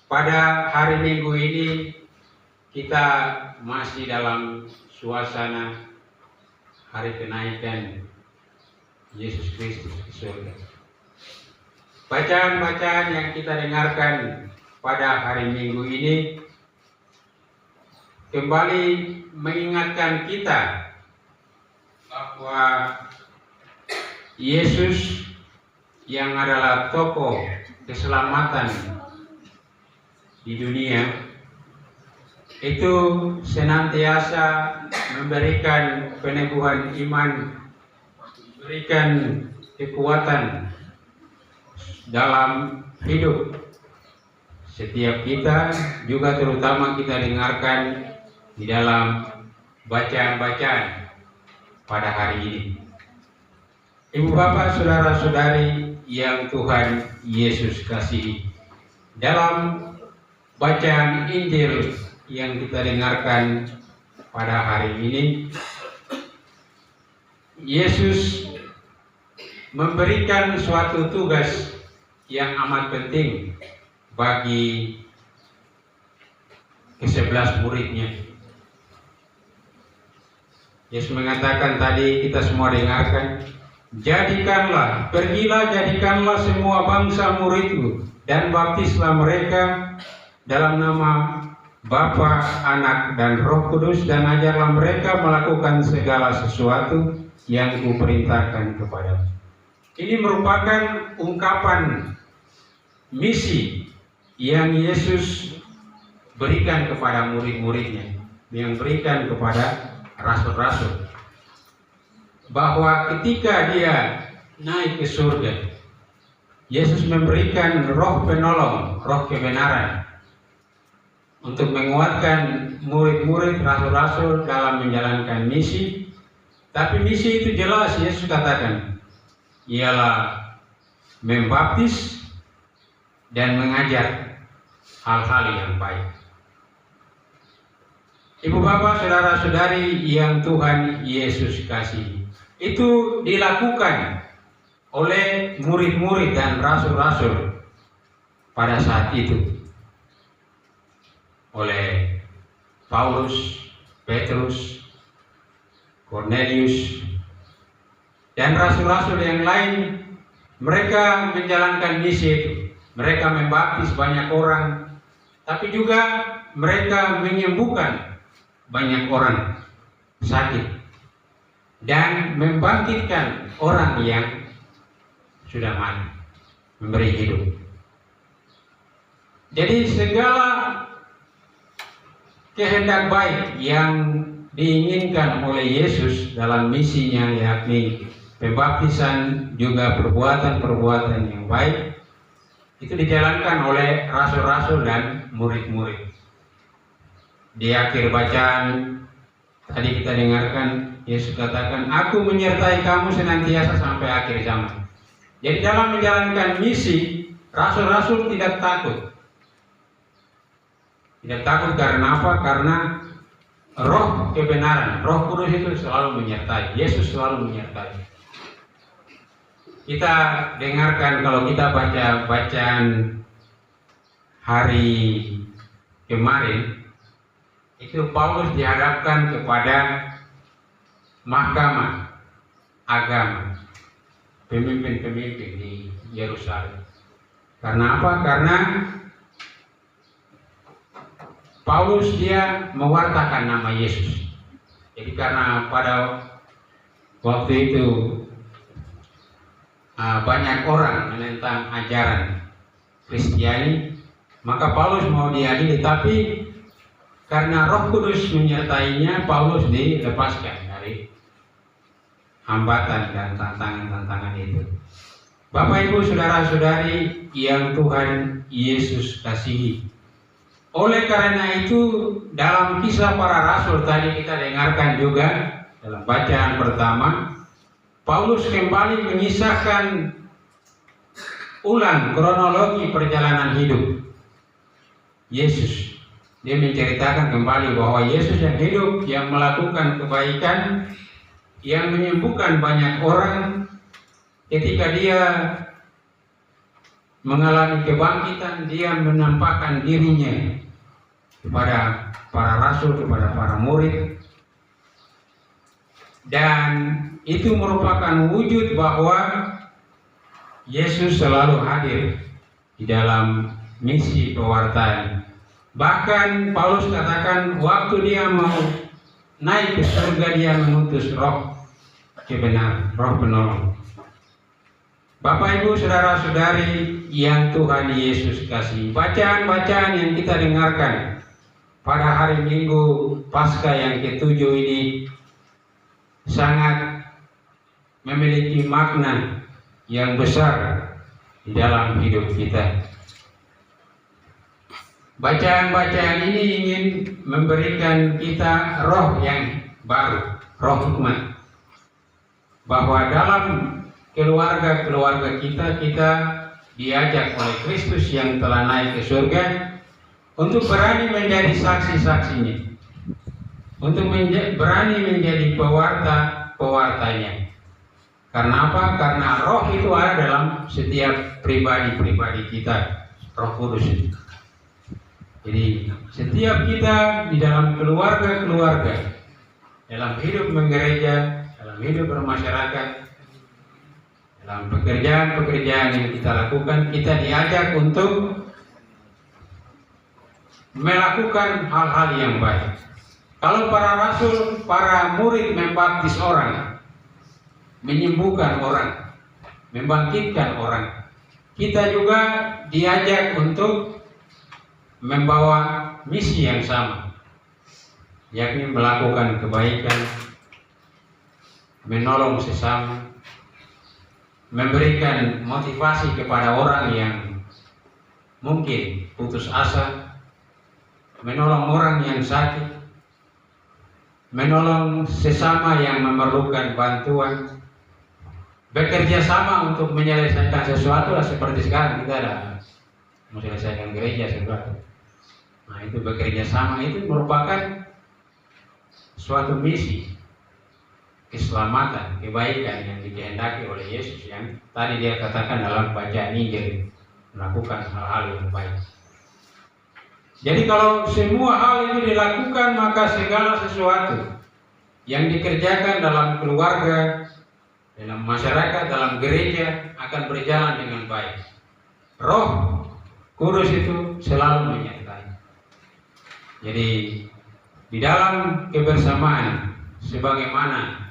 Pada hari Minggu ini kita masih dalam suasana hari kenaikan Yesus Kristus ke surga. Bacaan-bacaan yang kita dengarkan pada hari Minggu ini kembali mengingatkan kita bahwa Yesus yang adalah tokoh keselamatan di dunia itu senantiasa memberikan peneguhan iman, memberikan kekuatan dalam hidup setiap kita, juga terutama kita dengarkan di dalam bacaan-bacaan pada hari ini. Ibu bapak, saudara-saudari yang Tuhan Yesus kasihi, dalam bacaan Injil yang kita dengarkan pada hari ini, Yesus memberikan suatu tugas yang amat penting bagi ke-11 muridnya. Yesus mengatakan tadi kita semua dengarkan, pergilah jadikanlah semua bangsa muridku dan baptislah mereka dalam nama Bapa, Anak, dan Roh Kudus, dan ajarlah mereka melakukan segala sesuatu yang kuperintahkan kepadamu. Ini merupakan ungkapan misi yang Yesus berikan kepada murid-muridnya, yang berikan kepada rasul-rasul, bahwa ketika dia naik ke surga, Yesus memberikan roh penolong, roh kebenaran, untuk menguatkan murid-murid rasul-rasul dalam menjalankan misi. Tapi misi itu jelas Yesus katakan, ialah membaptis dan mengajar hal-hal yang baik. Ibu bapak, saudara-saudari yang Tuhan Yesus kasihi, itu dilakukan oleh murid-murid dan rasul-rasul pada saat itu, oleh Paulus, Petrus, Cornelius, dan rasul-rasul yang lain. Mereka menjalankan misi itu. Mereka membaptis banyak orang, tapi juga mereka menyembuhkan banyak orang sakit dan membangkitkan orang yang sudah mati, memberi hidup. Jadi segala kehendak baik yang diinginkan oleh Yesus dalam misinya, yakni pembaptisan, juga perbuatan-perbuatan yang baik, itu dijalankan oleh rasul-rasul dan murid-murid. Di akhir bacaan tadi kita dengarkan, Yesus katakan, "Aku menyertai kamu senantiasa sampai akhir zaman." Jadi dalam menjalankan misi, rasul-rasul tidak takut. Tidak takut karena apa? Karena roh kebenaran, Roh Kudus itu selalu menyertai. Yesus selalu menyertai. Kita dengarkan, kalau kita baca bacaan hari kemarin, itu Paulus dihadapkan kepada mahkamah agama, pemimpin-pemimpin di Yerusalem. Karena apa? Karena Paulus dia mewartakan nama Yesus. Jadi karena pada waktu itu banyak orang menentang ajaran Kristiani, maka Paulus mau diadili, tapi karena Roh Kudus menyertainya, Paulus dilepaskan dari hambatan dan tantangan-tantangan itu. Bapak, Ibu, saudara-saudari yang Tuhan Yesus kasihi, oleh karena itu dalam kisah para rasul tadi kita dengarkan juga dalam bacaan pertama, Paulus kembali mengisahkan ulang kronologi perjalanan hidup Yesus. Dia menceritakan kembali bahwa Yesus yang hidup, yang melakukan kebaikan, yang menyembuhkan banyak orang, ketika dia mengalami kebangkitan, dia menampakkan dirinya kepada para rasul, kepada para murid, dan itu merupakan wujud bahwa Yesus selalu hadir di dalam misi pewartaan. Bahkan Paulus katakan waktu dia mau naik ke surga, dia mengutus roh kebenaran, roh penolong. Bapak, Ibu, saudara-saudari yang Tuhan Yesus kasih, bacaan-bacaan yang kita dengarkan pada hari Minggu Paskah yang ke-7 ini sangat memiliki makna yang besar di dalam hidup kita. Bacaan-bacaan ini ingin memberikan kita roh yang baru, roh hikmat, bahwa dalam keluarga-keluarga kita diajak oleh Kristus yang telah naik ke surga untuk berani menjadi saksi-saksinya, untuk berani menjadi pewarta-pewartanya. Karena apa? Karena roh itu ada dalam setiap pribadi-pribadi kita, Roh Kudus. Jadi setiap kita di dalam keluarga-keluarga, dalam hidup menggereja, dalam hidup bermasyarakat, dalam pekerjaan-pekerjaan yang kita lakukan, kita diajak untuk melakukan hal-hal yang baik. Kalau para rasul, para murid membaptis orang, menyembuhkan orang, membangkitkan orang, kita juga diajak untuk membawa misi yang sama, yakni melakukan kebaikan, menolong sesama, memberikan motivasi kepada orang yang mungkin putus asa, menolong orang yang sakit, menolong sesama yang memerlukan bantuan, bekerja sama untuk menyelesaikan sesuatu lah, seperti sekarang kita ada menyelesaikan gereja sesuatu. Nah, itu bekerja sama itu merupakan suatu misi keselamatan, kebaikan yang dikehendaki oleh Yesus yang tadi dia katakan dalam bacaan Injil, melakukan hal-hal yang baik. Jadi kalau semua hal itu dilakukan, maka segala sesuatu yang dikerjakan dalam keluarga, dalam masyarakat, dalam gereja akan berjalan dengan baik. Roh Kudus itu selalu menyertai. Jadi di dalam kebersamaan, sebagaimana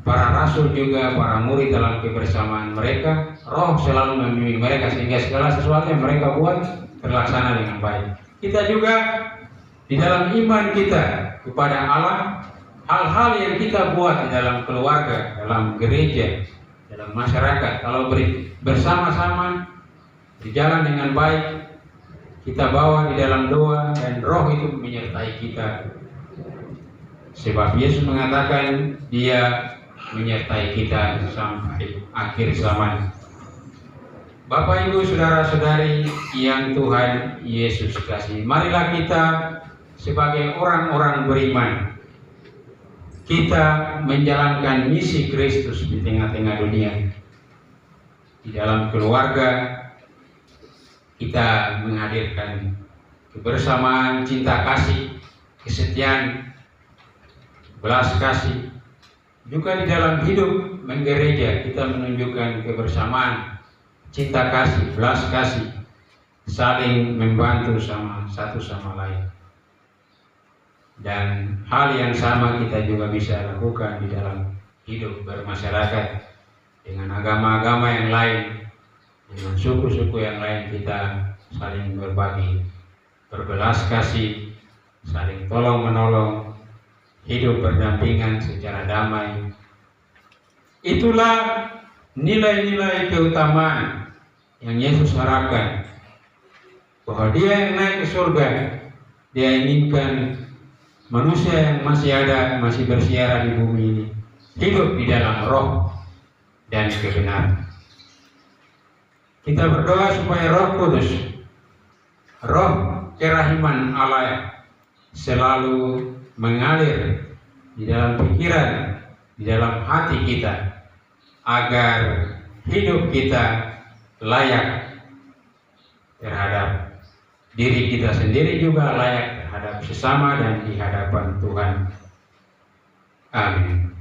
para rasul juga, para murid dalam kebersamaan mereka, roh selalu membimbing mereka sehingga segala sesuatu yang mereka buat terlaksana dengan baik. Kita juga di dalam iman kita kepada Allah, hal-hal yang kita buat di dalam keluarga, dalam gereja, dalam masyarakat, kalau bersama-sama berjalan dengan baik, kita bawa di dalam doa dan roh itu menyertai kita. Sebab Yesus mengatakan dia menyertai kita sampai akhir zaman. Bapak, Ibu, saudara-saudari yang Tuhan Yesus kasih, marilah kita sebagai orang-orang beriman, kita menjalankan misi Kristus di tengah-tengah dunia. Di dalam keluarga kita menghadirkan kebersamaan, cinta kasih, kesetiaan, belas kasih. Juga di dalam hidup menggereja kita menunjukkan kebersamaan, cinta kasih, belas kasih, saling membantu satu sama lain. Dan hal yang sama kita juga bisa lakukan di dalam hidup bermasyarakat dengan agama-agama yang lain, dengan suku-suku yang lain. Kita saling berbagi, berbelas kasih, saling tolong menolong, hidup berdampingan secara damai. Itulah nilai-nilai keutamaan yang Yesus harapkan, bahwa dia yang naik ke surga, dia inginkan manusia yang masih ada, masih bersiara di bumi ini, hidup di dalam roh dan kebenaran. Kita berdoa supaya Roh Kudus, roh kerahiman Allah selalu mengalir di dalam pikiran, di dalam hati kita, agar hidup kita layak terhadap diri kita sendiri, juga layak terhadap sesama dan di hadapan Tuhan. Amin.